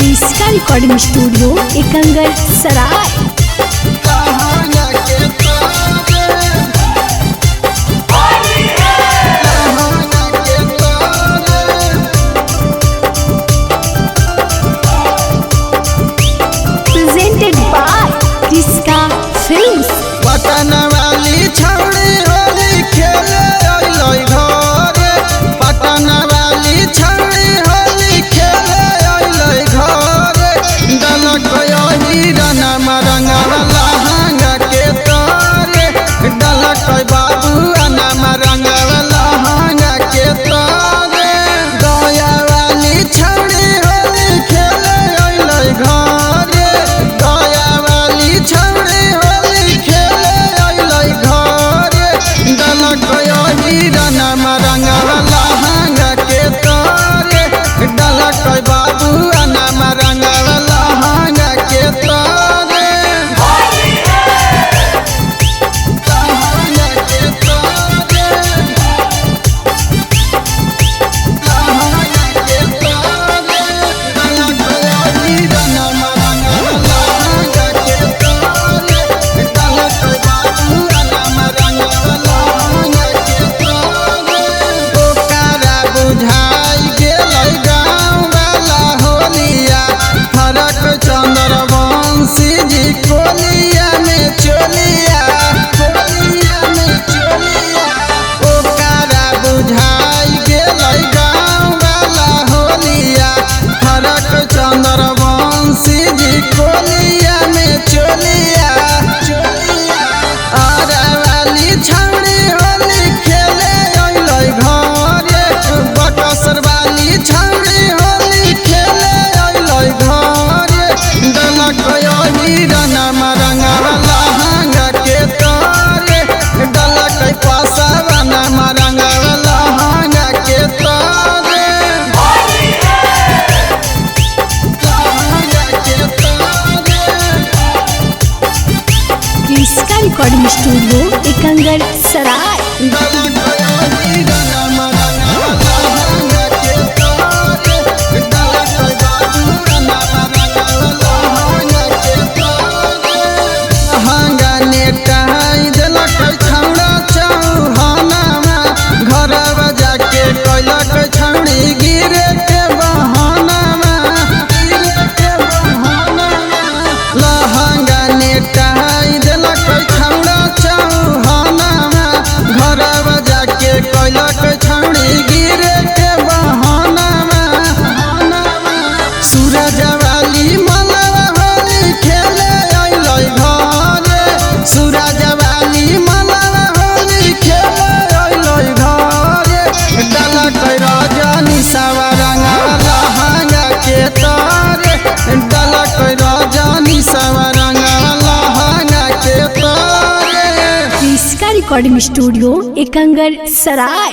इसका recording studio Ekangar सराय। Presented by किसका फिल्म्स। पटन वाली छौड़ी होली खेले अइलै घरे, पटन वाली छौड़ी होली खेले अइलै घरे। डलक हिरन रंगवा लहंगा के तरे, डलक बाबुआ नाम रंगवा लहंगा के तरे। दया वाली छौड़ी होली खेले अइलै घरे, दया वाली छौड़ी होली खेले अइलै घरे। डलक हिरन रंगवा लहंगा के तरे, डलक बाबुआ नाम रंगवा लहंगा के तरे। लहंगा के तरे, लहंगा के तरे। डलक हिरन रंगवा लहंगा के तरे, डलक बाबुआ नाम रंगवा लहंगा के तरे। ओकरा बुझाई गेलै गाँव वाला होलिया, फरक चंद्रवंशी जी कोलिया में चोलिया, कोलिया में चोलिया। ओकरा बुझाई गेलै गाँव वाला होलिया, फरक चंद्रवंशी जी कोलिया में चोलिया, चोलिया। आरा वाली छौड़ी होली खेले अइलै घरे, बकसर वाली छौड़ी होली खेले अइलै घरे। डलक हिरन रंगवा लहंगा के तरे, डलक पासवा नाम रंगवा लहंगा के तरे। लहंगा के तरे, इसका रिकॉर्डिंग स्टूडियो एकंगर सराय। डलक हिरन रंगवा लहंगा के तरे, डलक बाबुआ नाम रंगवा लहंगा के तरे। लहंगा नेटाई देलक छौड़ा चौहानामा, घरवा जाके कैलक छौड़ी गिरे के बहानामा, गिरे के बहानामा। लहंगा नेटाई देलक छौड़ा चौहानामा, घरवा जाके कैलक छौड़ी गिरे के बहानामा। सूरज वाली मलवा होली खेले अइलै घरे, सूरज वाली मलवा होली खेले अइलै घरे। डलक रजनी सावा रंगवा लहंगा के तरे, डलक रजनी सावा रंगवा लहंगा के तरे। इसका रिकॉर्डिंग स्टूडियो एकंगर सराय।